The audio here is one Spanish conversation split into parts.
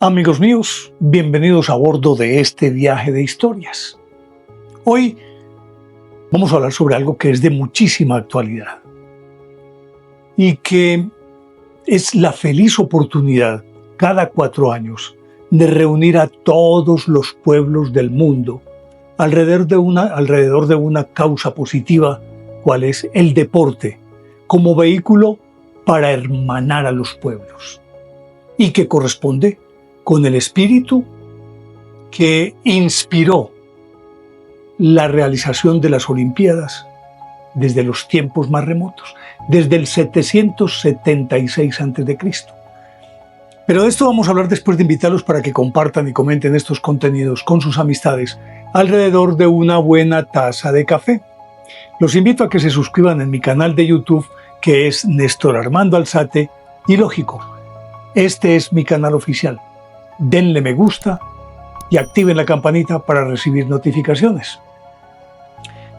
Amigos míos, bienvenidos a bordo de este viaje de historias. Hoy vamos a hablar sobre algo que es de muchísima actualidad y que es la feliz oportunidad cada 4 años de reunir a todos los pueblos del mundo alrededor de una causa positiva, cual es el deporte, como vehículo para hermanar a los pueblos, y que corresponde con el espíritu que inspiró la realización de las Olimpiadas desde los tiempos más remotos, desde el 776 a.C. Pero de esto vamos a hablar después de invitarlos para que compartan y comenten estos contenidos con sus amistades alrededor de una buena taza de café. Los invito a que se suscriban en mi canal de YouTube, que es Néstor Armando Alzate, y lógico, este es mi canal oficial. Denle me gusta y activen la campanita para recibir notificaciones.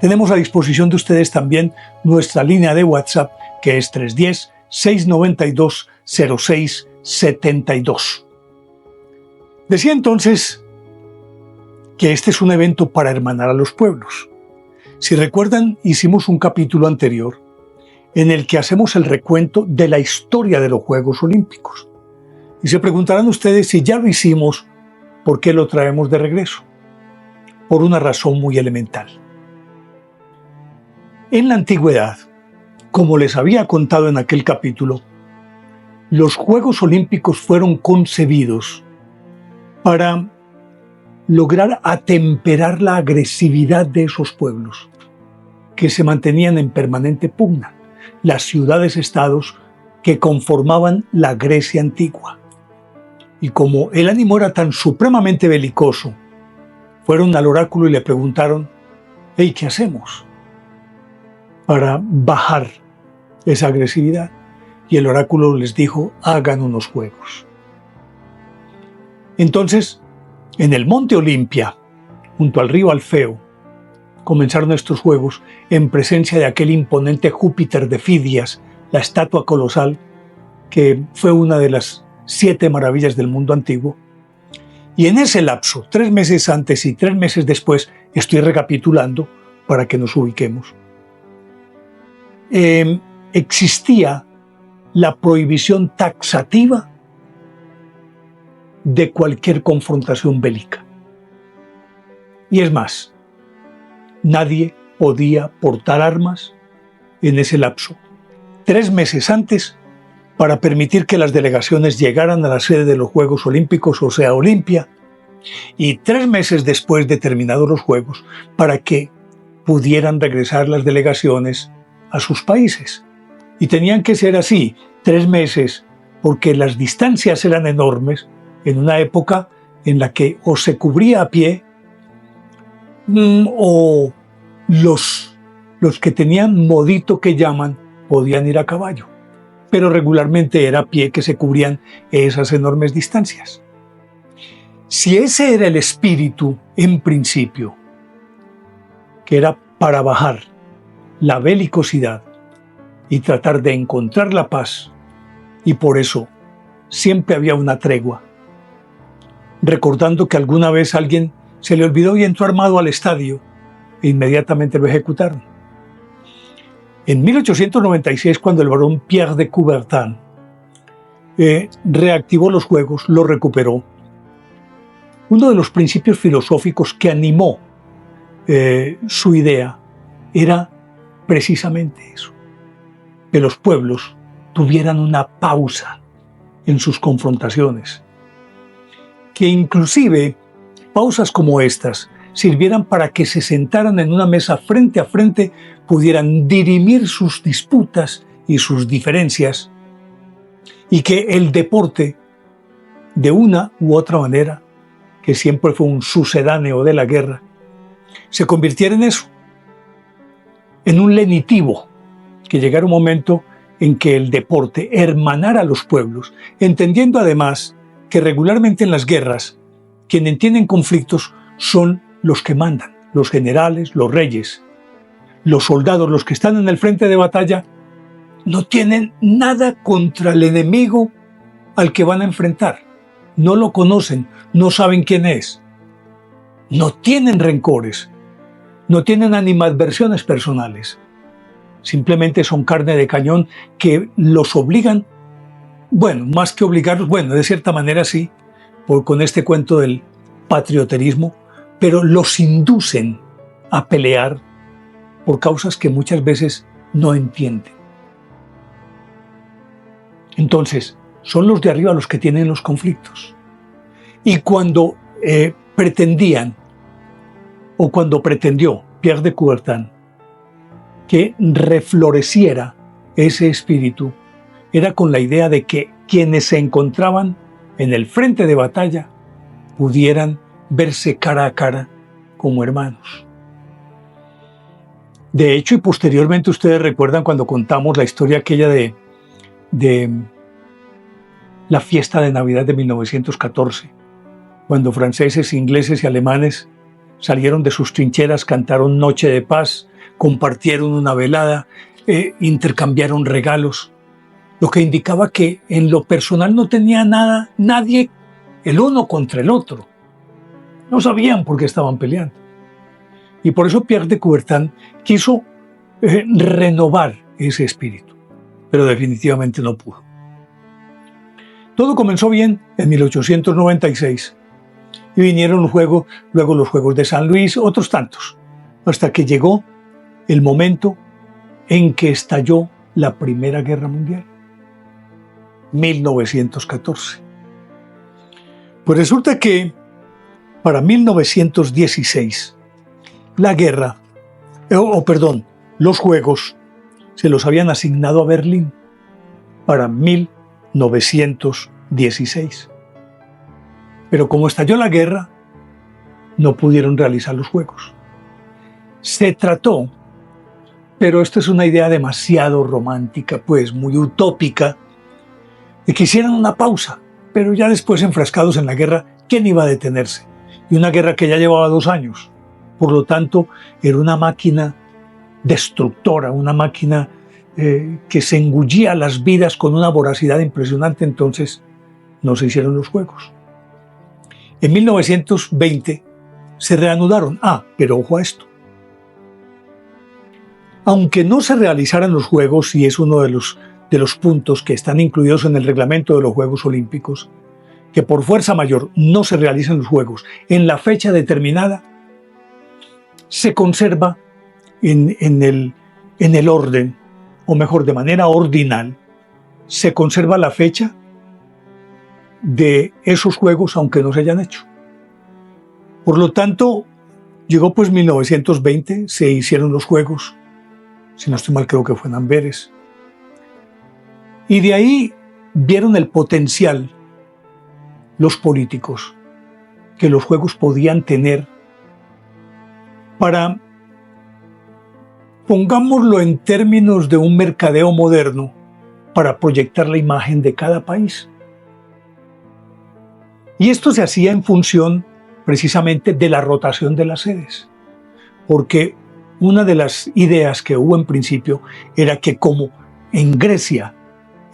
Tenemos a disposición de ustedes también nuestra línea de WhatsApp, que es 310-692-0672. Decía entonces que este es un evento para hermanar a los pueblos. Si recuerdan, hicimos un capítulo anterior en el que hacemos el recuento de la historia de los Juegos Olímpicos. Y se preguntarán ustedes, si ya lo hicimos, ¿por qué lo traemos de regreso? Por una razón muy elemental. En la antigüedad, como les había contado en aquel capítulo, los Juegos Olímpicos fueron concebidos para lograr atemperar la agresividad de esos pueblos, que se mantenían en permanente pugna, las ciudades-estados que conformaban la Grecia antigua. Y como el ánimo era tan supremamente belicoso, fueron al oráculo y le preguntaron: «Hey, ¿qué hacemos para bajar esa agresividad?» Y el oráculo les dijo: «Hagan unos juegos». Entonces, en el monte Olimpia, junto al río Alfeo, comenzaron estos juegos en presencia de aquel imponente Júpiter de Fidias, la estatua colosal que fue una de las 7 maravillas del mundo antiguo. Y en ese lapso, 3 meses antes y 3 meses después, estoy recapitulando para que nos ubiquemos, existía la prohibición taxativa de cualquier confrontación bélica. Y es más, nadie podía portar armas en ese lapso. 3 meses antes, para permitir que las delegaciones llegaran a la sede de los Juegos Olímpicos, o sea, Olimpia, y 3 meses después de terminados los Juegos, para que pudieran regresar las delegaciones a sus países. Y tenían que ser así, 3 meses, porque las distancias eran enormes en una época en la que o se cubría a pie o los que tenían modito, que llaman, podían ir a caballo, pero regularmente era a pie que se cubrían esas enormes distancias. Si ese era el espíritu en principio, que era para bajar la belicosidad y tratar de encontrar la paz, y por eso siempre había una tregua, recordando que alguna vez a alguien se le olvidó y entró armado al estadio e inmediatamente lo ejecutaron. En 1896, cuando el barón Pierre de Coubertin reactivó los Juegos, lo recuperó, uno de los principios filosóficos que animó su idea era precisamente eso: que los pueblos tuvieran una pausa en sus confrontaciones, que inclusive pausas como estas sirvieran para que se sentaran en una mesa frente a frente, pudieran dirimir sus disputas y sus diferencias, y que el deporte, de una u otra manera, que siempre fue un sucedáneo de la guerra, se convirtiera en eso, en un lenitivo, que llegara un momento en que el deporte hermanara a los pueblos, entendiendo además que regularmente en las guerras quienes tienen conflictos son los que mandan, los generales, los reyes. Los soldados, los que están en el frente de batalla, no tienen nada contra el enemigo al que van a enfrentar. no lo conocen, no saben quién es, no tienen rencores, no tienen animadversiones personales. Simplemente son carne de cañón que los obligan, bueno, más que obligarlos, bueno, de cierta manera sí, con este cuento del patrioterismo, pero los inducen a pelear por causas que muchas veces no entienden. Entonces, son los de arriba los que tienen los conflictos. Y cuando pretendían, o cuando pretendió Pierre de Coubertin que refloreciera ese espíritu, era con la idea de que quienes se encontraban en el frente de batalla pudieran verse cara a cara como hermanos. De hecho, y posteriormente ustedes recuerdan cuando contamos la historia aquella de la fiesta de Navidad de 1914, cuando franceses, ingleses y alemanes salieron de sus trincheras, cantaron Noche de Paz, compartieron una velada, intercambiaron regalos, lo que indicaba que en lo personal no tenía nada, nadie, el uno contra el otro. No sabían por qué estaban peleando. Y por eso Pierre de Coubertin quiso renovar ese espíritu, pero definitivamente no pudo. Todo comenzó bien en 1896 y vinieron luego los Juegos de San Luis, otros tantos, hasta que llegó el momento en que estalló la Primera Guerra Mundial, 1914. Pues resulta que para 1916 la guerra, los Juegos se los habían asignado a Berlín para 1916. Pero como estalló la guerra, no pudieron realizar los Juegos. Se trató, pero esta es una idea demasiado romántica, pues muy utópica, de que hicieran una pausa, pero ya después enfrascados en la guerra, ¿quién iba a detenerse? Y una guerra que ya llevaba 2 años. Por lo tanto, era una máquina destructora, una máquina que se engullía las vidas con una voracidad impresionante. Entonces no se hicieron los Juegos. En 1920 se reanudaron. Pero ojo a esto. Aunque no se realizaran los Juegos, y es uno de los puntos que están incluidos en el reglamento de los Juegos Olímpicos, que por fuerza mayor no se realicen los Juegos en la fecha determinada, se conserva en el orden, o mejor, de manera ordinal, se conserva la fecha de esos Juegos aunque no se hayan hecho. Por lo tanto, llegó pues 1920, se hicieron los Juegos, si no estoy mal creo que fue en Amberes, y de ahí vieron el potencial los políticos que los Juegos podían tener para, pongámoslo en términos de un mercadeo moderno, para proyectar la imagen de cada país. Y esto se hacía en función precisamente de la rotación de las sedes, porque una de las ideas que hubo en principio era que como en Grecia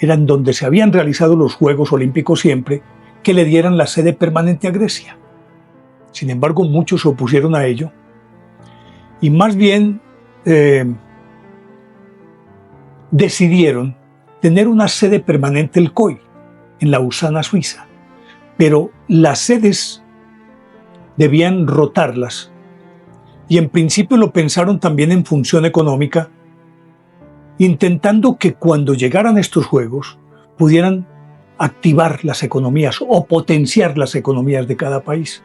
eran donde se habían realizado los Juegos Olímpicos siempre, que le dieran la sede permanente a Grecia. Sin embargo, muchos se opusieron a ello y más bien decidieron tener una sede permanente el COI, en Lausana, Suiza, pero las sedes debían rotarlas y en principio lo pensaron también en función económica, intentando que cuando llegaran estos Juegos pudieran activar las economías o potenciar las economías de cada país.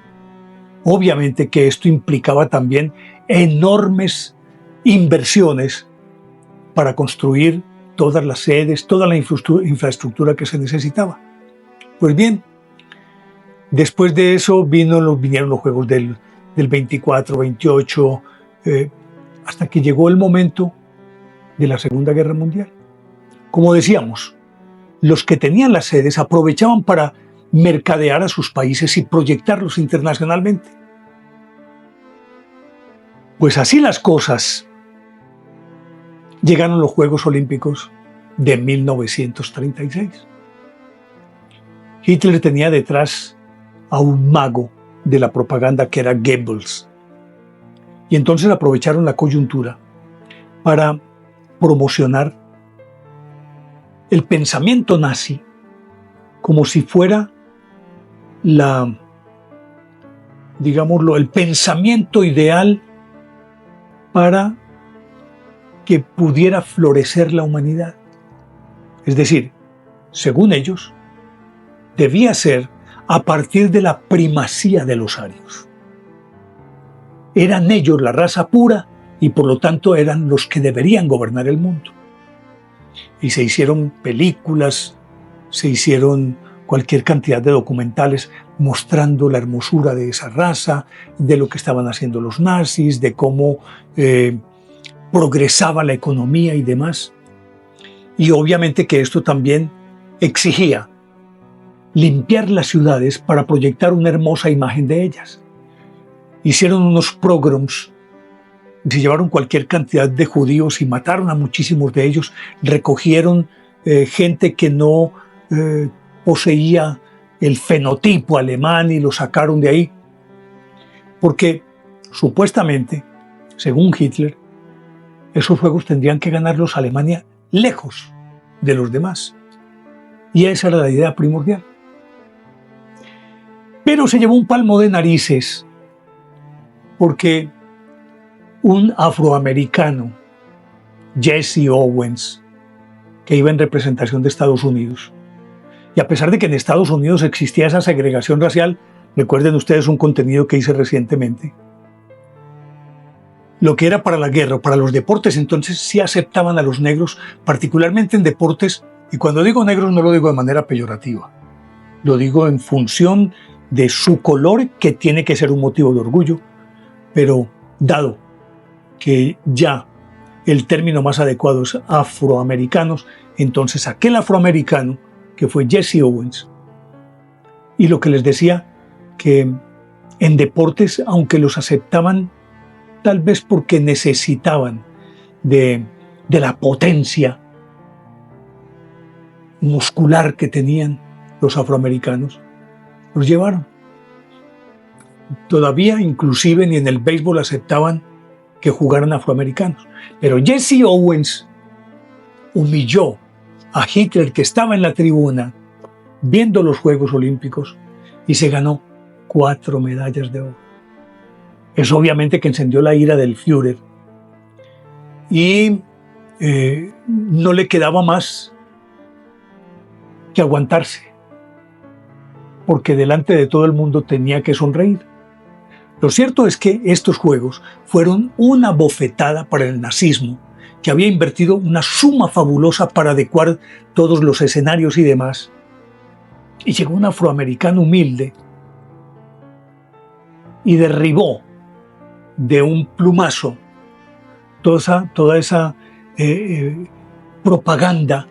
Obviamente que esto implicaba también enormes inversiones para construir todas las sedes, toda la infraestructura que se necesitaba. Pues bien, después de eso vinieron los Juegos del 24, 28, hasta que llegó el momento de la Segunda Guerra Mundial. Como decíamos, los que tenían las sedes aprovechaban para mercadear a sus países y proyectarlos internacionalmente. Pues así las cosas, llegaron los Juegos Olímpicos de 1936. Hitler tenía detrás a un mago de la propaganda que era Goebbels. Y entonces aprovecharon la coyuntura para promocionar el pensamiento nazi como si fuera el pensamiento ideal para que pudiera florecer la humanidad. Es decir, según ellos, debía ser a partir de la primacía de los arios. Eran ellos la raza pura y por lo tanto eran los que deberían gobernar el mundo. Y se hicieron películas, se hicieron cualquier cantidad de documentales mostrando la hermosura de esa raza, de lo que estaban haciendo los nazis, de cómo progresaba la economía y demás. Y obviamente que esto también exigía limpiar las ciudades para proyectar una hermosa imagen de ellas. Hicieron unos pogroms, se llevaron cualquier cantidad de judíos y mataron a muchísimos de ellos, recogieron gente que no poseía el fenotipo alemán y lo sacaron de ahí, porque supuestamente, según Hitler, esos juegos tendrían que ganarlos Alemania lejos de los demás. Y esa era la idea primordial. Pero se llevó un palmo de narices porque un afroamericano, Jesse Owens, que iba en representación de Estados Unidos, y a pesar de que en Estados Unidos existía esa segregación racial, recuerden ustedes un contenido que hice recientemente, lo que era para la guerra o para los deportes, entonces sí aceptaban a los negros, particularmente en deportes, y cuando digo negros no lo digo de manera peyorativa, lo digo en función de su color, que tiene que ser un motivo de orgullo, pero dado que ya el término más adecuado es afroamericanos, entonces aquel afroamericano, que fue Jesse Owens, y lo que les decía, que en deportes, aunque los aceptaban tal vez porque necesitaban de la potencia muscular que tenían los afroamericanos, los llevaron. Todavía, inclusive, ni en el béisbol aceptaban que jugaran afroamericanos. Pero Jesse Owens humilló a Hitler, que estaba en la tribuna viendo los Juegos Olímpicos, y se ganó 4 medallas de oro. Eso obviamente que encendió la ira del Führer. Y no le quedaba más que aguantarse, porque delante de todo el mundo tenía que sonreír. Lo cierto es que estos juegos fueron una bofetada para el nazismo, que había invertido una suma fabulosa para adecuar todos los escenarios y demás. Y llegó un afroamericano humilde y derribó de un plumazo toda esa propaganda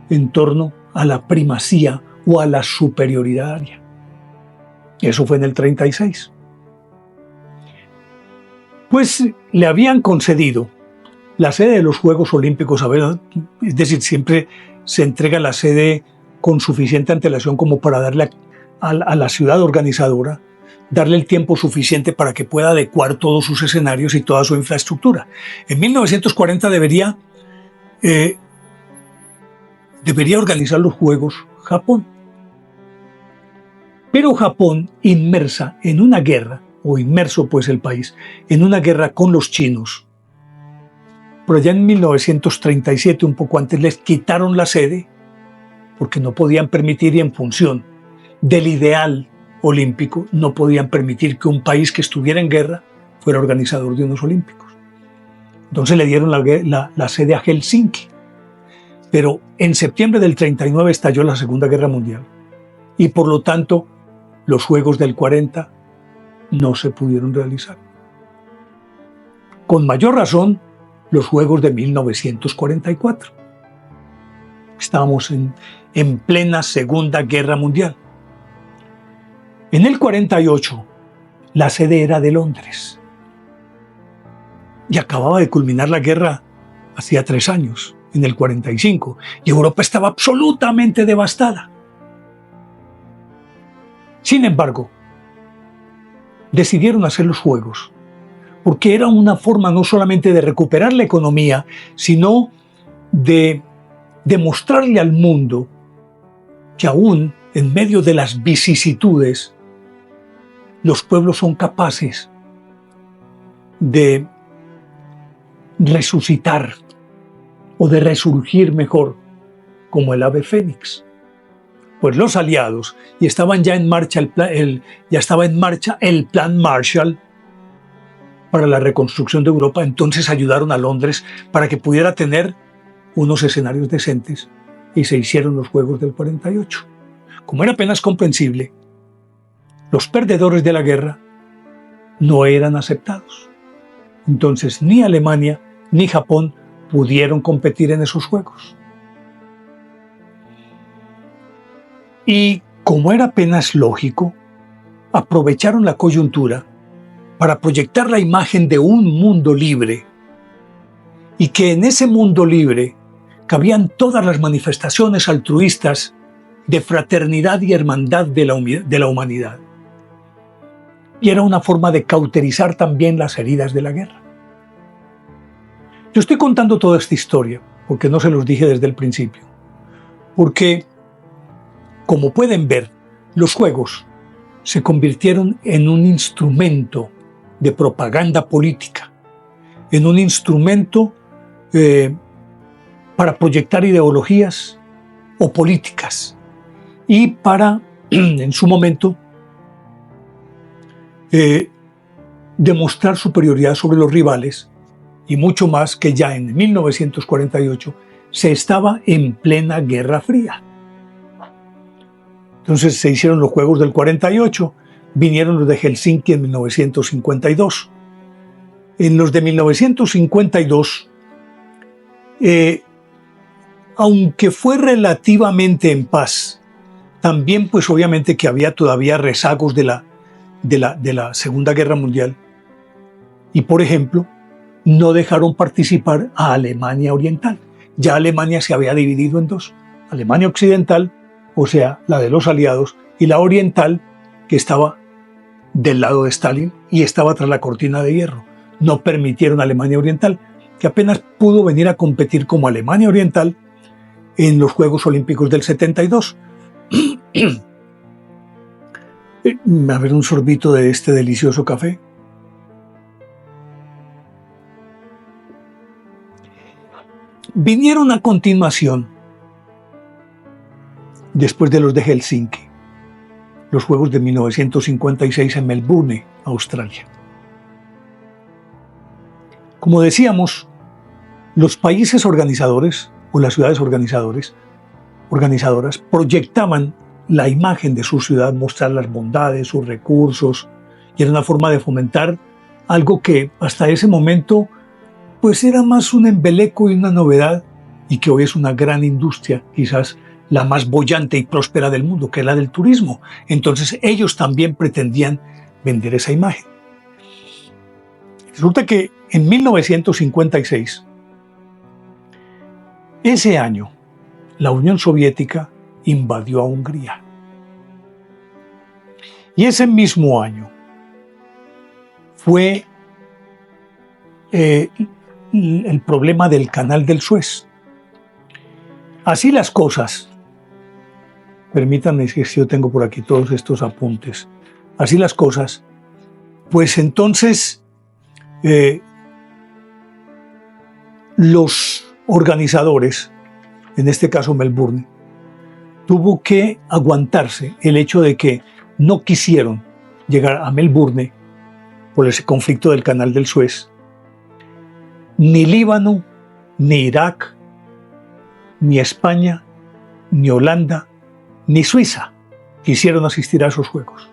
en torno a la primacía o a la superioridad aria. Eso fue en el 36. Pues le habían concedido la sede de los Juegos Olímpicos, es decir, siempre se entrega la sede con suficiente antelación como para darle a la ciudad organizadora, darle el tiempo suficiente para que pueda adecuar todos sus escenarios y toda su infraestructura. En 1940 debería organizar los Juegos Japón. Pero Japón, inmersa en una guerra, o inmerso pues el país, en una guerra con los chinos, por allá en 1937, un poco antes, les quitaron la sede porque no podían permitir, y en función del ideal olímpico, no podían permitir que un país que estuviera en guerra fuera organizador de unos olímpicos. Entonces le dieron la sede a Helsinki. Pero en septiembre del 39 estalló la Segunda Guerra Mundial y por lo tanto los Juegos del 40 no se pudieron realizar. Con mayor razón, los Juegos de 1944. Estábamos en plena Segunda Guerra Mundial. En el 48, la sede era de Londres. Y acababa de culminar la guerra hacía 3 años, en el 45, y Europa estaba absolutamente devastada. Sin embargo, decidieron hacer los Juegos, porque era una forma no solamente de recuperar la economía, sino de demostrarle al mundo que aún en medio de las vicisitudes, los pueblos son capaces de resucitar o de resurgir mejor, como el ave fénix. Pues los aliados, y estaban ya en marcha ya estaba en marcha el Plan Marshall para la reconstrucción de Europa, entonces ayudaron a Londres para que pudiera tener unos escenarios decentes y se hicieron los Juegos del 48. Como era apenas comprensible, los perdedores de la guerra no eran aceptados. Entonces ni Alemania ni Japón pudieron competir en esos Juegos. Y como era apenas lógico, aprovecharon la coyuntura para proyectar la imagen de un mundo libre y que en ese mundo libre cabían todas las manifestaciones altruistas de fraternidad y hermandad de la humanidad. Y era una forma de cauterizar también las heridas de la guerra. Yo estoy contando toda esta historia, porque no se los dije desde el principio, porque, como pueden ver, los Juegos se convirtieron en un instrumento de propaganda política, en un instrumento para proyectar ideologías o políticas y para, en su momento, demostrar superioridad sobre los rivales, y mucho más que ya en 1948 se estaba en plena Guerra Fría. Entonces se hicieron los Juegos del 48, vinieron los de Helsinki en 1952. En los de 1952, aunque fue relativamente en paz, también pues obviamente que había todavía rezagos de la Segunda Guerra Mundial. Y por ejemplo, no dejaron participar a Alemania Oriental. Ya Alemania se había dividido en dos. Alemania Occidental, o sea, la de los aliados, y la Oriental, que estaba del lado de Stalin y estaba tras la cortina de hierro. No permitieron a Alemania Oriental, que apenas pudo venir a competir como Alemania Oriental en los Juegos Olímpicos del 72. A ver, un sorbito de este delicioso café. Vinieron a continuación, después de los de Helsinki, los Juegos de 1956 en Melbourne, Australia. Como decíamos, los países organizadores o las ciudades organizadoras proyectaban la imagen de su ciudad, mostrar las bondades, sus recursos, y era una forma de fomentar algo que hasta ese momento pues era más un embeleco y una novedad, y que hoy es una gran industria, quizás la más boyante y próspera del mundo, que es la del turismo. Entonces ellos también pretendían vender esa imagen. Resulta que en 1956, ese año, la Unión Soviética invadió a Hungría. Y ese mismo año fue el problema del Canal del Suez. Así las cosas, permítanme que yo tengo por aquí todos estos apuntes, así las cosas, pues entonces los organizadores, en este caso Melbourne, tuvo que aguantarse el hecho de que no quisieron llegar a Melbourne por ese conflicto del Canal del Suez. Ni Líbano, ni Irak, ni España, ni Holanda, ni Suiza quisieron asistir a esos Juegos.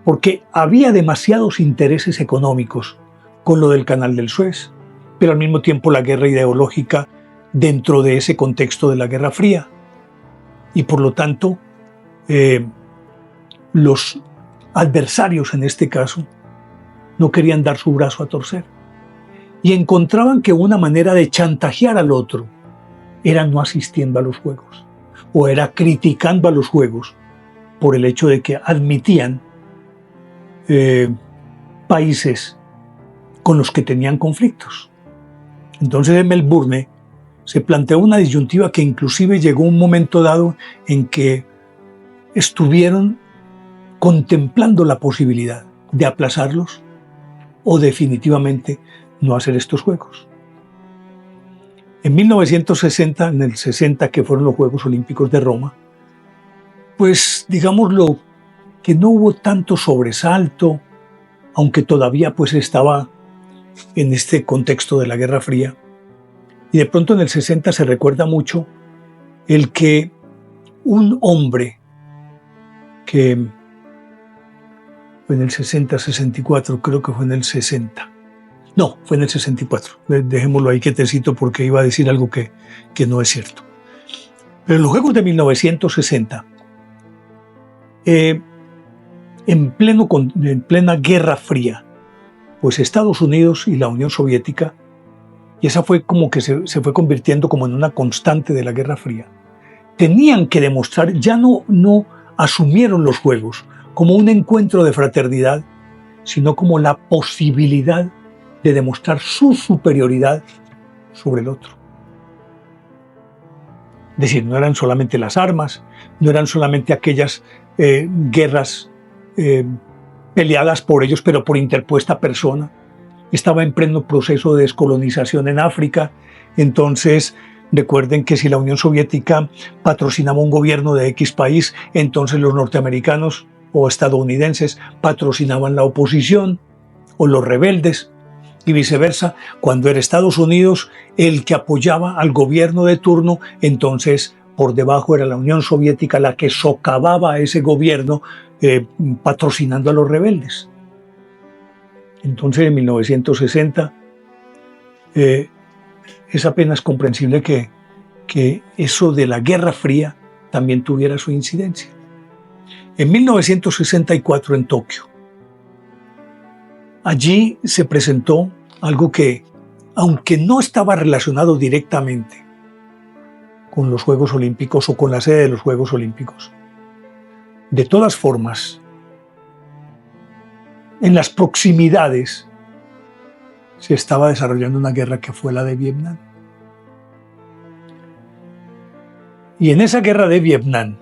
Porque había demasiados intereses económicos con lo del Canal del Suez, pero al mismo tiempo la guerra ideológica dentro de ese contexto de la Guerra Fría. Y por lo tanto, los adversarios en este caso no querían dar su brazo a torcer. Y encontraban que una manera de chantajear al otro era no asistiendo a los Juegos, o era criticando a los Juegos por el hecho de que admitían países con los que tenían conflictos. Entonces en Melbourne se planteó una disyuntiva que inclusive llegó un momento dado en que estuvieron contemplando la posibilidad de aplazarlos o definitivamente no hacer estos Juegos. En 1960, en el 60, que fueron los Juegos Olímpicos de Roma, pues digámoslo que no hubo tanto sobresalto, aunque todavía pues estaba en este contexto de la Guerra Fría. Y de pronto en el 60 se recuerda mucho el que un hombre que fue en el 60, 64, creo que fue en el 60. No, fue en el 64. Dejémoslo ahí quietecito porque iba a decir algo que no es cierto. Pero en los Juegos de 1960, en plena Guerra Fría, pues Estados Unidos y la Unión Soviética, y esa fue como que se fue convirtiendo como en una constante de la Guerra Fría, tenían que demostrar, ya no asumieron los Juegos como un encuentro de fraternidad, sino como la posibilidad de demostrar su superioridad sobre el otro. Es decir, no eran solamente las armas, no eran solamente aquellas guerras peleadas por ellos, pero por interpuesta persona. Estaba en pleno proceso de descolonización en África. Entonces, recuerden que si la Unión Soviética patrocinaba un gobierno de X país, entonces los norteamericanos o estadounidenses patrocinaban la oposición o los rebeldes, y viceversa. Cuando era Estados Unidos el que apoyaba al gobierno de turno, entonces por debajo era la Unión Soviética la que socavaba a ese gobierno patrocinando a los rebeldes. Entonces en 1960 es apenas comprensible que eso de la Guerra Fría también tuviera su incidencia. En 1964 en Tokio, allí se presentó algo que, aunque no estaba relacionado directamente con los Juegos Olímpicos o con la sede de los Juegos Olímpicos, de todas formas, en las proximidades se estaba desarrollando una guerra que fue la de Vietnam. Y en esa guerra de Vietnam,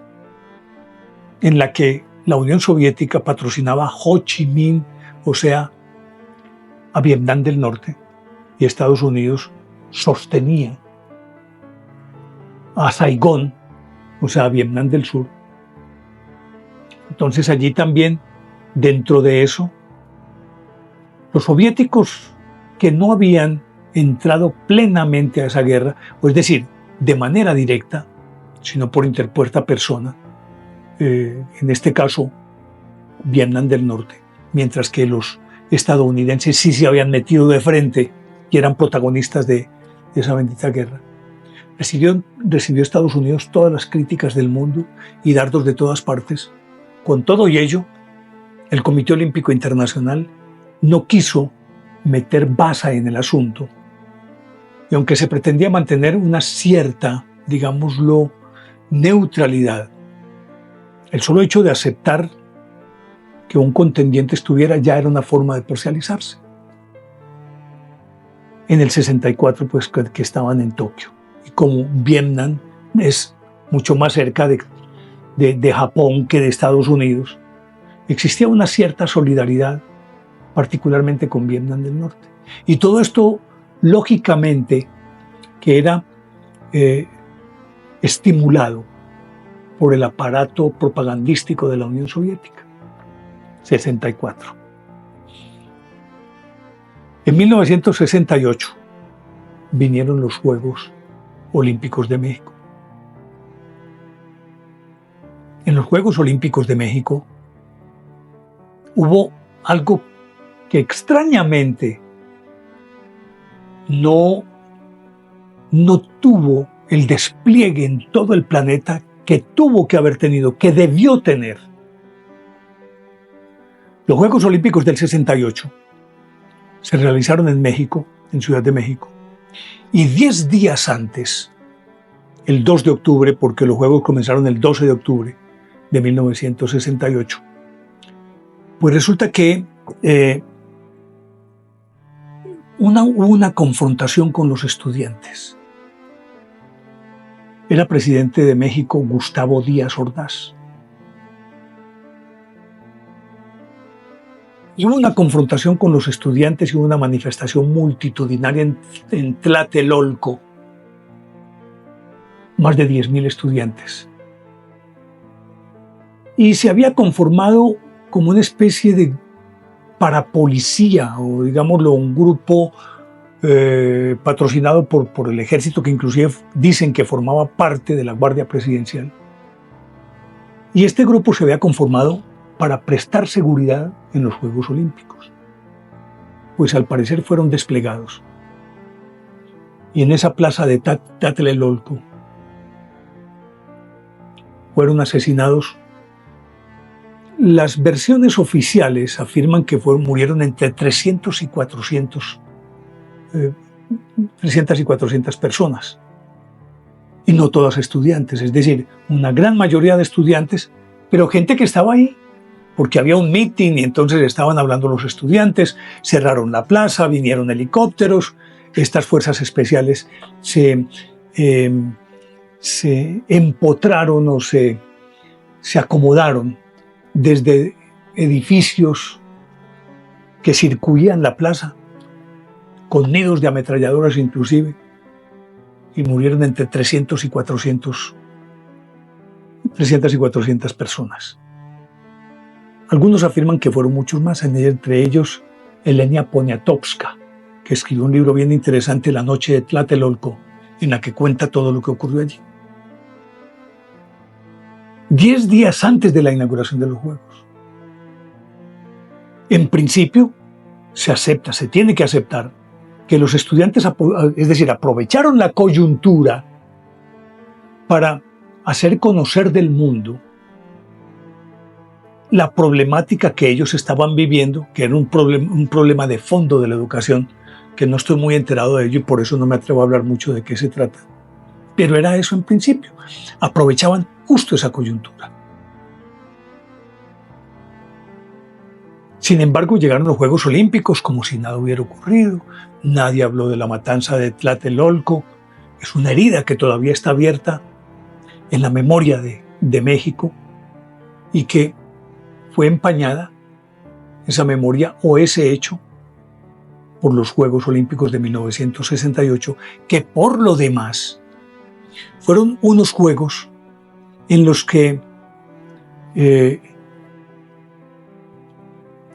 en la que la Unión Soviética patrocinaba a Ho Chi Minh, o sea, a Vietnam del Norte, y Estados Unidos sostenía a Saigón, o sea, a Vietnam del Sur. Entonces allí también, dentro de eso, los soviéticos que no habían entrado plenamente a esa guerra, o es decir, de manera directa, sino por interpuesta persona, en este caso Vietnam del Norte, mientras que los estadounidenses sí se habían metido de frente y eran protagonistas de esa bendita guerra. Recibió Estados Unidos todas las críticas del mundo y dardos de todas partes. Con todo y ello, el Comité Olímpico Internacional no quiso meter baza en el asunto. Y aunque se pretendía mantener una cierta, digámoslo, neutralidad, el solo hecho de aceptar que un contendiente estuviera ya era una forma de parcializarse. En el 64, pues que estaban en Tokio. Y como Vietnam es mucho más cerca de Japón que de Estados Unidos, existía una cierta solidaridad, particularmente con Vietnam del Norte. Y todo esto, lógicamente, que era estimulado por el aparato propagandístico de la Unión Soviética. 64. En 1968 vinieron los Juegos Olímpicos de México. En los Juegos Olímpicos de México hubo algo que extrañamente no tuvo el despliegue en todo el planeta que tuvo que haber tenido, que debió tener. Los Juegos Olímpicos del 68 se realizaron en México, en Ciudad de México, y 10 días antes, el 2 de octubre, porque los Juegos comenzaron el 12 de octubre, de 1968. Pues resulta que hubo una confrontación con los estudiantes. Era presidente de México Gustavo Díaz Ordaz. Y hubo una confrontación con los estudiantes y hubo una manifestación multitudinaria en Tlatelolco. Más de 10,000 estudiantes. Y se había conformado como una especie de parapolicía, o digámoslo, un grupo patrocinado por el ejército, que inclusive dicen que formaba parte de la Guardia Presidencial. Y este grupo se había conformado para prestar seguridad en los Juegos Olímpicos. Pues al parecer fueron desplegados. Y en esa plaza de Tlatelolco fueron asesinados. Las versiones oficiales afirman que murieron entre 300 y 400 personas. Y no todas estudiantes, es decir, una gran mayoría de estudiantes, pero gente que estaba ahí porque había un mitin y entonces estaban hablando los estudiantes, cerraron la plaza, vinieron helicópteros, estas fuerzas especiales se empotraron o se acomodaron desde edificios que circuían la plaza, con nidos de ametralladoras inclusive, y murieron entre 300 y 400 personas. Algunos afirman que fueron muchos más, entre ellos Elenia Poniatowska, que escribió un libro bien interesante, La noche de Tlatelolco, en la que cuenta todo lo que ocurrió allí. 10 días antes de la inauguración de los Juegos. En principio, se tiene que aceptar que los estudiantes, es decir, aprovecharon la coyuntura para hacer conocer del mundo la problemática que ellos estaban viviendo, que era un problema de fondo de la educación, que no estoy muy enterado de ello y por eso no me atrevo a hablar mucho de qué se trata. Pero era eso en principio. Aprovechaban justo esa coyuntura. Sin embargo, llegaron los Juegos Olímpicos como si nada hubiera ocurrido. Nadie habló de la matanza de Tlatelolco. Es una herida que todavía está abierta en la memoria de México y que fue empañada, esa memoria o ese hecho, por los Juegos Olímpicos de 1968, que por lo demás fueron unos Juegos en los que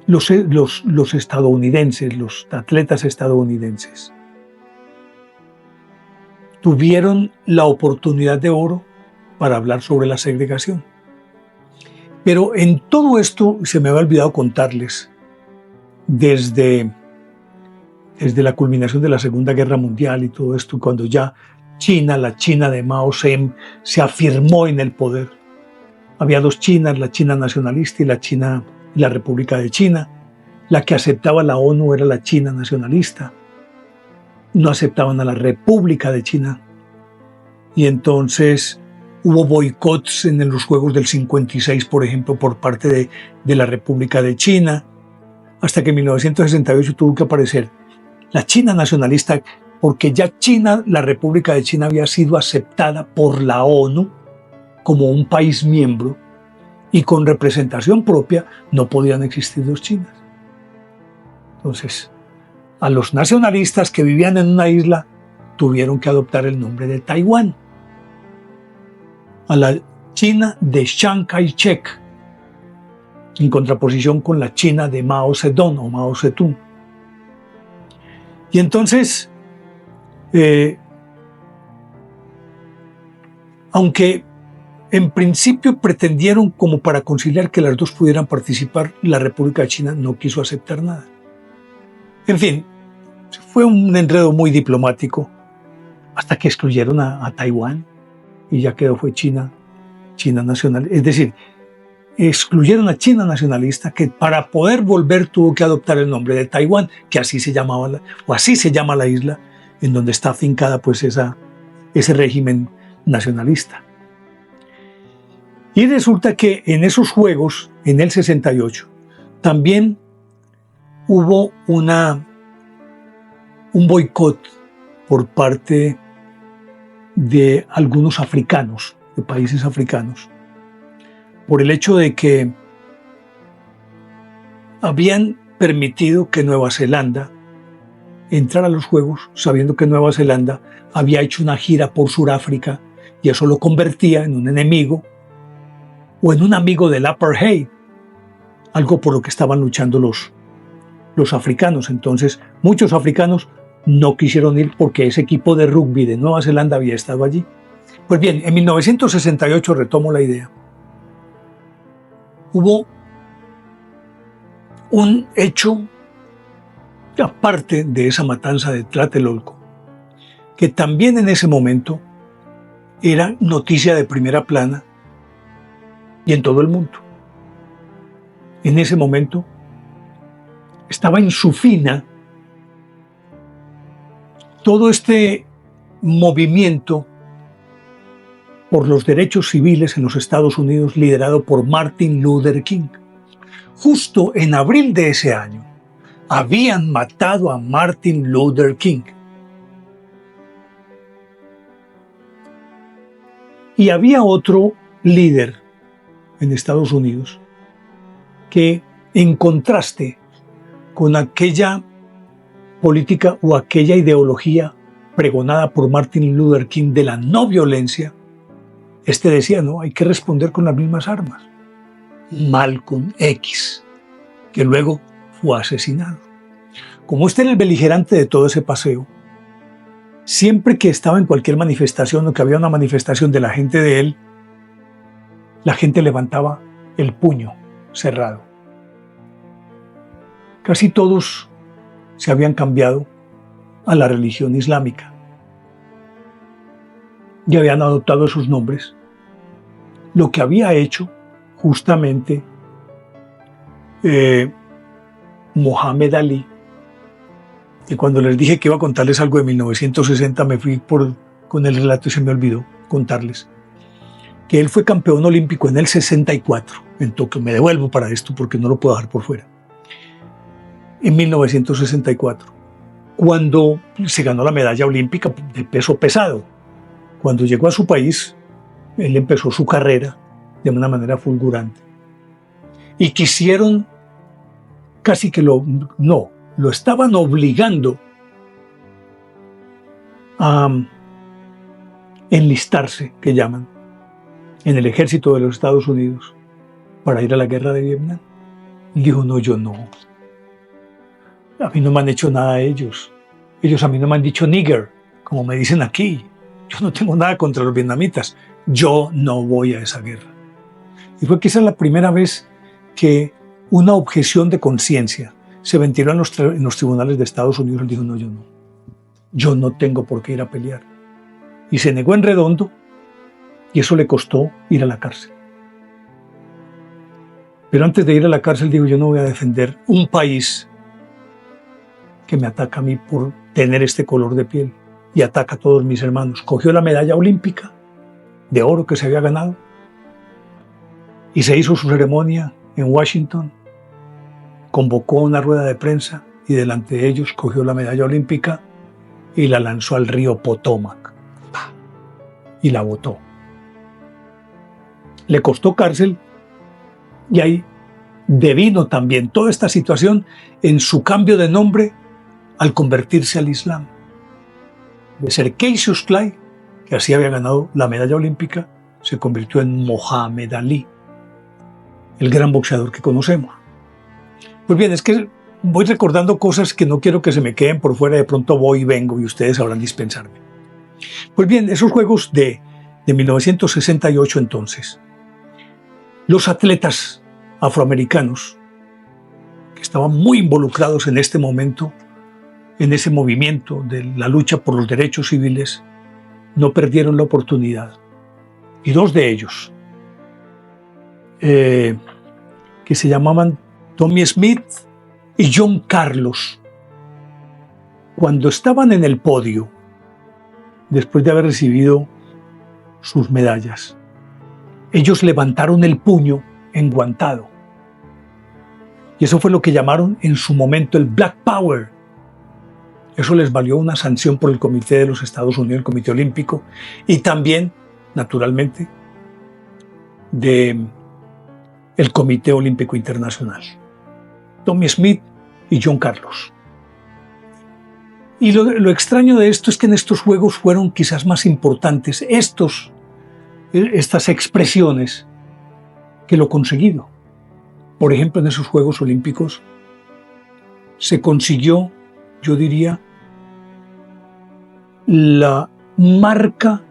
los estadounidenses, los atletas estadounidenses, tuvieron la oportunidad de oro para hablar sobre la segregación. Pero en todo esto se me había olvidado contarles, desde la culminación de la Segunda Guerra Mundial y todo esto, cuando ya la China de Mao Zedong se afirmó en el poder. Había dos Chinas, la China nacionalista y la República de China. La que aceptaba la ONU era la China nacionalista. No aceptaban a la República de China. Y entonces hubo boicots en los Juegos del 56, por ejemplo, por parte de la República de China, hasta que en 1968 tuvo que aparecer la China nacionalista, porque ya la República de China había sido aceptada por la ONU como un país miembro y con representación propia. No podían existir dos Chinas. Entonces, a los nacionalistas que vivían en una isla tuvieron que adoptar el nombre de Taiwán. A la China de Chiang Kai-shek, en contraposición con la China de Mao Zedong o Mao Zedong. Y entonces, aunque en principio pretendieron como para conciliar que las dos pudieran participar, la República de China no quiso aceptar nada. En fin, fue un enredo muy diplomático hasta que excluyeron a Taiwán y ya fue China nacional. Es decir, excluyeron a China nacionalista, que para poder volver tuvo que adoptar el nombre de Taiwán, que así se llamaba, o así se llama la isla en donde está afincada pues ese régimen nacionalista. Y resulta que en esos Juegos, en el 68, también hubo un boicot por parte de algunos africanos, de países africanos, por el hecho de que habían permitido que Nueva Zelanda entrara a los Juegos, sabiendo que Nueva Zelanda había hecho una gira por Sudáfrica y eso lo convertía en un enemigo o en un amigo del apartheid, algo por lo que estaban luchando los africanos. Entonces, muchos africanos no quisieron ir porque ese equipo de rugby de Nueva Zelanda había estado allí. Pues bien, en 1968, retomo la idea, hubo un hecho aparte de esa matanza de Tlatelolco, que también en ese momento era noticia de primera plana y en todo el mundo. En ese momento estaba en su fina todo este movimiento por los derechos civiles en los Estados Unidos liderado por Martin Luther King. Justo en abril de ese año habían matado a Martin Luther King. Y había otro líder en Estados Unidos que, en contraste con aquella política o aquella ideología pregonada por Martin Luther King de la no violencia, decía, no, hay que responder con las mismas armas. Malcolm X, que luego fue asesinado. Como era el beligerante de todo ese paseo, siempre que estaba en cualquier manifestación o que había una manifestación de la gente de él, la gente levantaba el puño cerrado. Casi todos se habían cambiado a la religión islámica y habían adoptado sus nombres, lo que había hecho justamente Mohamed Ali, que cuando les dije que iba a contarles algo de 1960 me fui con el relato y se me olvidó contarles que él fue campeón olímpico en el 64 en Tokio. Me devuelvo para esto porque no lo puedo dejar por fuera. En 1964, cuando se ganó la medalla olímpica de peso pesado. Cuando llegó a su país, él empezó su carrera de una manera fulgurante. Y quisieron casi que lo estaban obligando a enlistarse, que llaman, en el ejército de los Estados Unidos para ir a la guerra de Vietnam. Y dijo, no, yo no. A mí no me han hecho nada a ellos. Ellos a mí no me han dicho nigger, como me dicen aquí. Yo no tengo nada contra los vietnamitas. Yo no voy a esa guerra. Y fue quizás la primera vez que una objeción de conciencia se ventiló en los tribunales de Estados Unidos. Él dijo, no, yo no. Yo no tengo por qué ir a pelear. Y se negó en redondo y eso le costó ir a la cárcel. Pero antes de ir a la cárcel dijo, yo no voy a defender un país que me ataca a mí por tener este color de piel y ataca a todos mis hermanos. Cogió la medalla olímpica de oro que se había ganado y se hizo su ceremonia en Washington, convocó una rueda de prensa y delante de ellos cogió la medalla olímpica y la lanzó al río Potomac y la botó. Le costó cárcel y ahí devino también toda esta situación en su cambio de nombre al convertirse al Islam. De ser Cassius Clay, que así había ganado la medalla olímpica, se convirtió en Mohamed Ali, el gran boxeador que conocemos. Pues bien, es que voy recordando cosas que no quiero que se me queden por fuera, de pronto voy y vengo y ustedes sabrán dispensarme. Pues bien, esos Juegos de 1968 entonces, los atletas afroamericanos que estaban muy involucrados en este momento, en ese movimiento de la lucha por los derechos civiles, no perdieron la oportunidad. Y dos de ellos, que se llamaban Tommie Smith y John Carlos, cuando estaban en el podio, después de haber recibido sus medallas, ellos levantaron el puño enguantado. Y eso fue lo que llamaron en su momento el Black Power. Eso les valió una sanción por el Comité de los Estados Unidos, el Comité Olímpico, y también, naturalmente, del Comité Olímpico Internacional. Tommie Smith y John Carlos. Y lo extraño de esto es que en estos Juegos fueron quizás más importantes estas expresiones que lo conseguido. Por ejemplo, en esos Juegos Olímpicos se consiguió, yo diría, la marca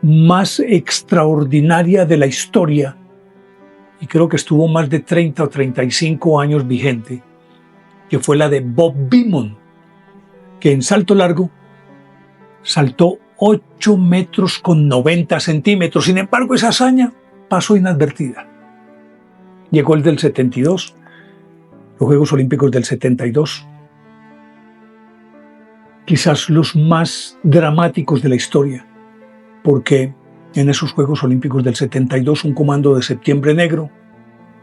más extraordinaria de la historia, y creo que estuvo más de 30 o 35 años vigente, que fue la de Bob Beamon, que en salto largo saltó 8 metros con 90 centímetros. Sin embargo, esa hazaña pasó inadvertida. Llegó el del 72, los Juegos Olímpicos del 72, quizás los más dramáticos de la historia, porque en esos Juegos Olímpicos del 72 un comando de Septiembre Negro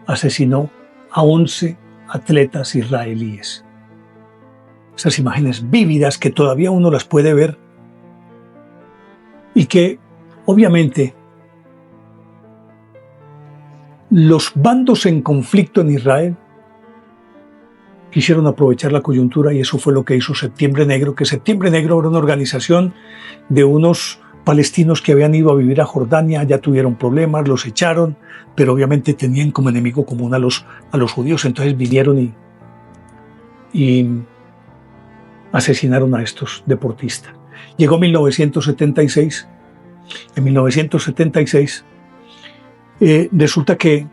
asesinó a 11 atletas israelíes. Esas imágenes vívidas que todavía uno las puede ver y que obviamente los bandos en conflicto en Israel quisieron aprovechar la coyuntura y eso fue lo que hizo Septiembre Negro, que Septiembre Negro era una organización de unos palestinos que habían ido a vivir a Jordania, ya tuvieron problemas, los echaron, pero obviamente tenían como enemigo común a los judíos, entonces vinieron y asesinaron a estos deportistas. Llegó 1976, en 1976 resulta que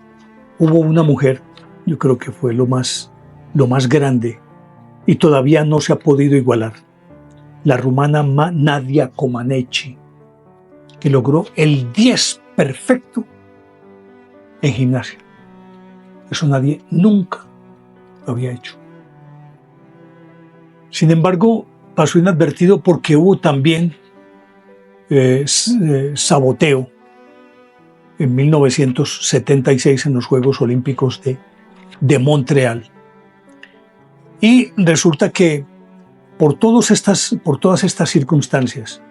hubo una mujer, yo creo que fue lo más grande y todavía no se ha podido igualar, la rumana Nadia Comaneci, que logró el 10 perfecto en gimnasia. Eso nadie nunca lo había hecho. Sin embargo, pasó inadvertido porque hubo también saboteo en 1976 en los Juegos Olímpicos de Montreal. Y resulta que por todas estas circunstancias,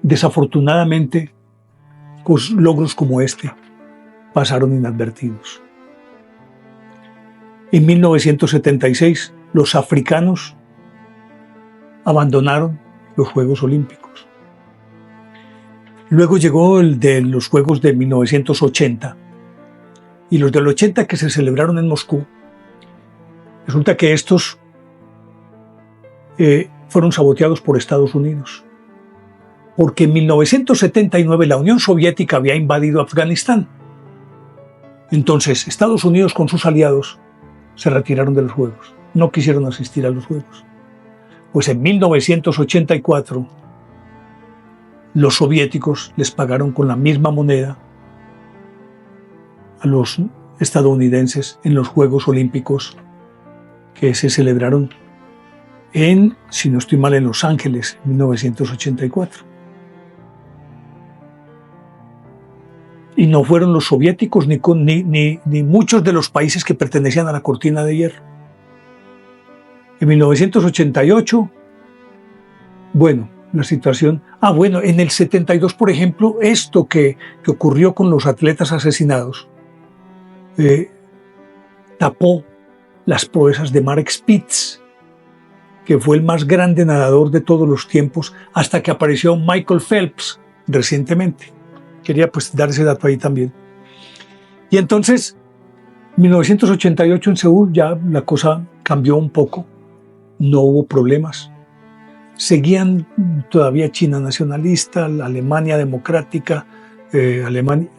desafortunadamente, pues, logros como este pasaron inadvertidos. En 1976, los africanos abandonaron los Juegos Olímpicos. Luego llegó el de los Juegos de 1980 y los del 80 que se celebraron en Moscú. Resulta que estos fueron saboteados por Estados Unidos, porque en 1979 la Unión Soviética había invadido Afganistán. Entonces Estados Unidos con sus aliados se retiraron de los Juegos, no quisieron asistir a los Juegos. Pues en 1984 los soviéticos les pagaron con la misma moneda a los estadounidenses en los Juegos Olímpicos que se celebraron si no estoy mal, en Los Ángeles, en 1984. Y no fueron los soviéticos ni muchos de los países que pertenecían a la cortina de hierro. En 1988, bueno, la situación... en el 72, por ejemplo, esto que ocurrió con los atletas asesinados tapó las proezas de Marek Spitz, que fue el más grande nadador de todos los tiempos, hasta que apareció Michael Phelps recientemente. Quería pues dar ese dato ahí también. Y entonces, en 1988 en Seúl ya la cosa cambió un poco, no hubo problemas. Seguían todavía China nacionalista, la Alemania democrática,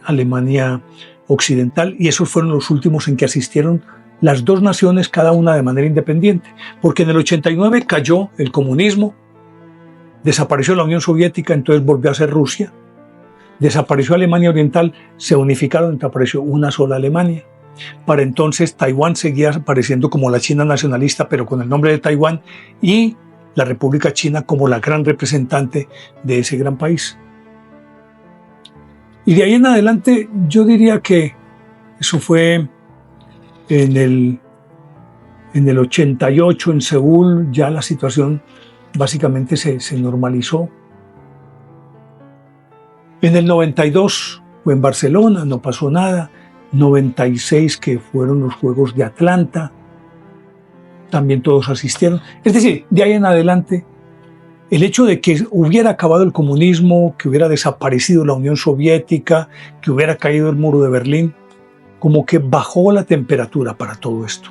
Alemania occidental, y esos fueron los últimos en que asistieron las dos naciones, cada una de manera independiente, porque en el 89 cayó el comunismo, desapareció la Unión Soviética, entonces volvió a ser Rusia, desapareció Alemania Oriental, se unificaron, entonces apareció una sola Alemania. Para entonces Taiwán seguía apareciendo como la China nacionalista, pero con el nombre de Taiwán, y la República China como la gran representante de ese gran país. Y de ahí en adelante yo diría que eso fue en el 88 en Seúl, ya la situación básicamente se normalizó. En el 92 fue en Barcelona, no pasó nada. 96 que fueron los Juegos de Atlanta, también todos asistieron. Es decir, de ahí en adelante, el hecho de que hubiera acabado el comunismo, que hubiera desaparecido la Unión Soviética, que hubiera caído el muro de Berlín, como que bajó la temperatura para todo esto.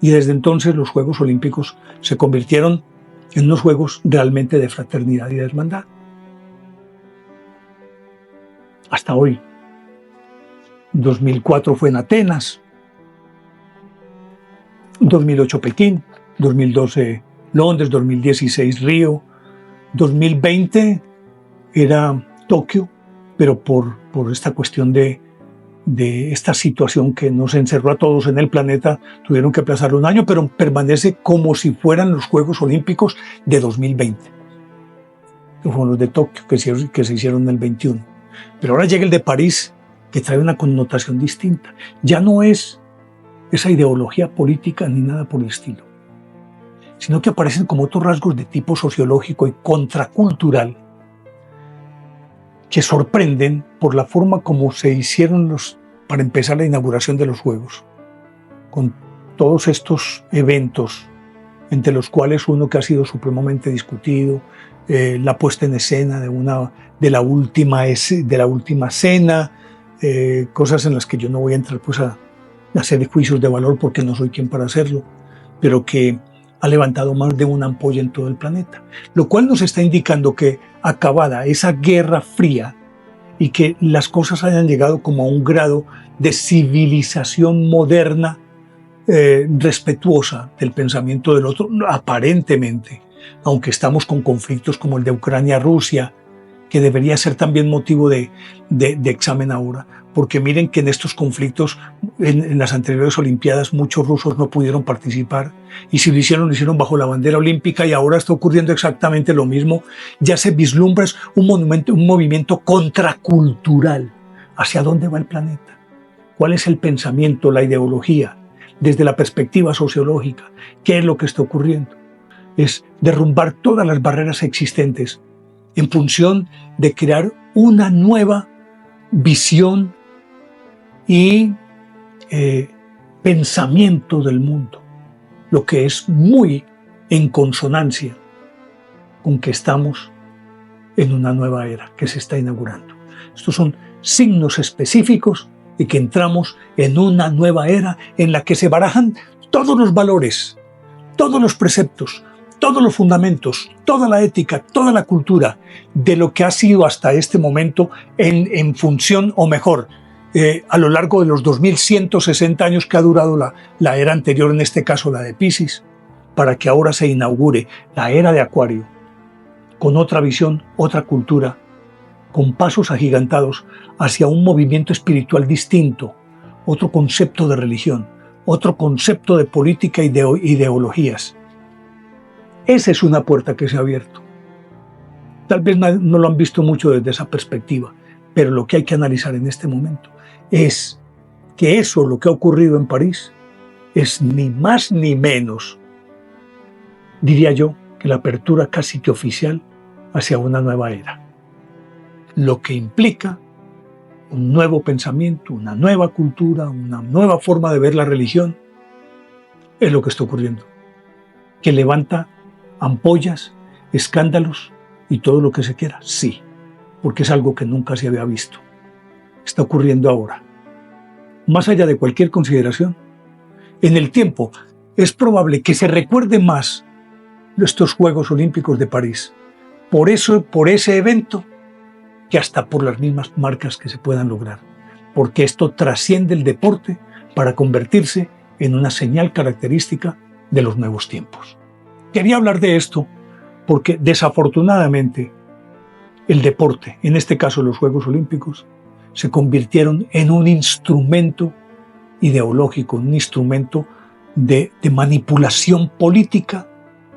Y desde entonces los Juegos Olímpicos se convirtieron en unos juegos realmente de fraternidad y de hermandad. Hasta hoy. 2004 fue en Atenas, 2008 Pekín, 2012 Londres, 2016 Río, 2020 era Tokio, pero por esta cuestión de esta situación que nos encerró a todos en el planeta, tuvieron que aplazarlo un año, pero permanece como si fueran los Juegos Olímpicos de 2020. Que fueron los de Tokio, que se hicieron en el 21. Pero ahora llega el de París, que trae una connotación distinta. Ya no es esa ideología política ni nada por el estilo, sino que aparecen como otros rasgos de tipo sociológico y contracultural que sorprenden por la forma como se hicieron para empezar la inauguración de los Juegos, con todos estos eventos, entre los cuales uno que ha sido supremamente discutido, la puesta en escena de la última cena, cosas en las que yo no voy a entrar pues a hacer juicios de valor porque no soy quien para hacerlo, pero que ha levantado más de una ampolla en todo el planeta, lo cual nos está indicando que acabada esa guerra fría y que las cosas hayan llegado como a un grado de civilización moderna, respetuosa del pensamiento del otro, aparentemente, aunque estamos con conflictos como el de Ucrania-Rusia, que debería ser también motivo de examen ahora, porque miren que en estos conflictos, en las anteriores Olimpiadas, muchos rusos no pudieron participar, y si lo hicieron bajo la bandera olímpica, y ahora está ocurriendo exactamente lo mismo. Ya se vislumbra un movimiento contracultural. ¿Hacia dónde va el planeta? ¿Cuál es el pensamiento, la ideología, desde la perspectiva sociológica? ¿Qué es lo que está ocurriendo? Es derrumbar todas las barreras existentes en función de crear una nueva visión y pensamiento del mundo, lo que es muy en consonancia con que estamos en una nueva era que se está inaugurando. Estos son signos específicos de que entramos en una nueva era en la que se barajan todos los valores, todos los preceptos, todos los fundamentos, toda la ética, toda la cultura de lo que ha sido hasta este momento en función, o mejor, a lo largo de los 2160 años que ha durado la era anterior, en este caso la de Piscis, para que ahora se inaugure la era de Acuario, con otra visión, otra cultura, con pasos agigantados hacia un movimiento espiritual distinto, otro concepto de religión, otro concepto de política y de ideologías. Esa es una puerta que se ha abierto. Tal vez no lo han visto mucho desde esa perspectiva, pero lo que hay que analizar en este momento es que eso, lo que ha ocurrido en París, es ni más ni menos, diría yo, que la apertura casi que oficial hacia una nueva era. Lo que implica un nuevo pensamiento, una nueva cultura, una nueva forma de ver la religión, es lo que está ocurriendo, que levanta ampollas, escándalos y todo lo que se quiera, sí, porque es algo que nunca se había visto. Está ocurriendo ahora. Más allá de cualquier consideración, en el tiempo es probable que se recuerde más estos Juegos Olímpicos de París por ese evento, que hasta por las mismas marcas que se puedan lograr, porque esto trasciende el deporte para convertirse en una señal característica de los nuevos tiempos. Quería hablar de esto porque desafortunadamente el deporte, en este caso los Juegos Olímpicos, se convirtieron en un instrumento ideológico, un instrumento de manipulación política,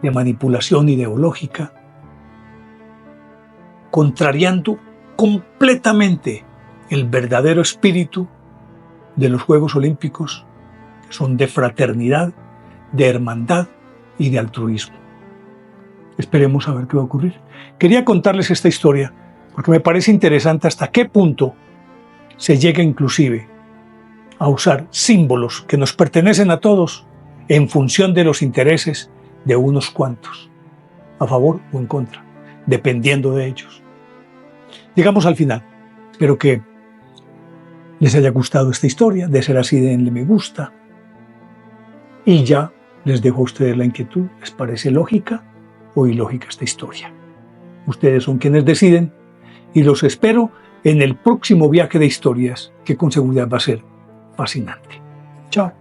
de manipulación ideológica, contrariando completamente el verdadero espíritu de los Juegos Olímpicos, que son de fraternidad, de hermandad y de altruismo. Esperemos a ver qué va a ocurrir. Quería contarles esta historia porque me parece interesante hasta qué punto se llega inclusive a usar símbolos que nos pertenecen a todos en función de los intereses de unos cuantos, a favor o en contra, dependiendo de ellos. Llegamos al final. Espero que les haya gustado esta historia. De ser así, denle me gusta. Y ya les dejo a ustedes la inquietud. ¿Les parece lógica o ilógica esta historia? Ustedes son quienes deciden y los espero en el próximo viaje de historias, que con seguridad va a ser fascinante. Chao.